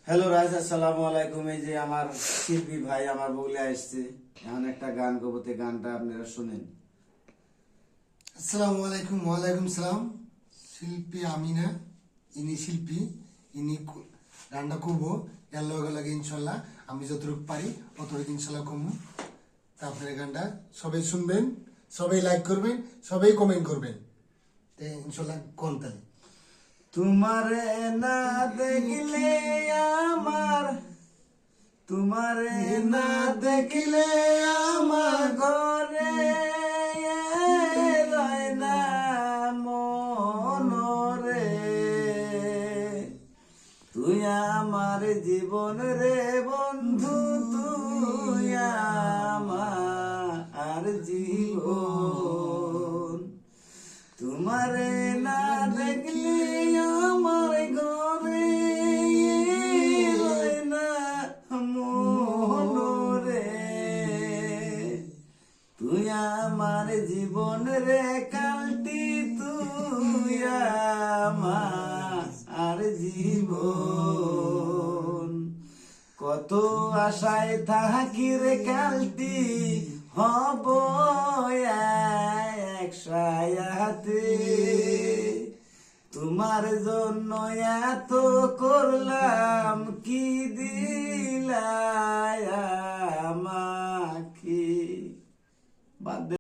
Hello রাজ, আসসালামু আলাইকুম। এই যে আমার শিল্পী ভাই আমার বগলে আসছে, এখন একটা গান গাবতে, গানটা আপনারা শুনেন। আসসালামু আলাইকুম। ওয়ালাইকুম সালাম। শিল্পী আমিনা, ইনি শিল্পী, গানটা করবো এর লগে লগে ইনশাল্লাহ আমি যতটুকু পারি অতটুকু ইনশাল্লাহ কমু। তারপরে গানটা সবাই শুনবেন, সবাই লাইক করবেন, সবাই কমেন্ট করবেন, ইনশাল্লাহ কোন তালে তোমারে না দেখলে আমার, তোমারে না দেখলে আমার ঘরে রয় না মনরে। তুই আমার জীবন রে বন্ধু, তুই আমার জীবন। তোমারে না দেখলে আমার ঘরে রয় না মনরে। তুই আমার জীবন রে কালটি, তুই আমার জীবন। কত আশায় থাকি রে কালটি হব একসাথে। তোমার জন্য এত করলাম, কি দিলা আমাকে বাদ দে।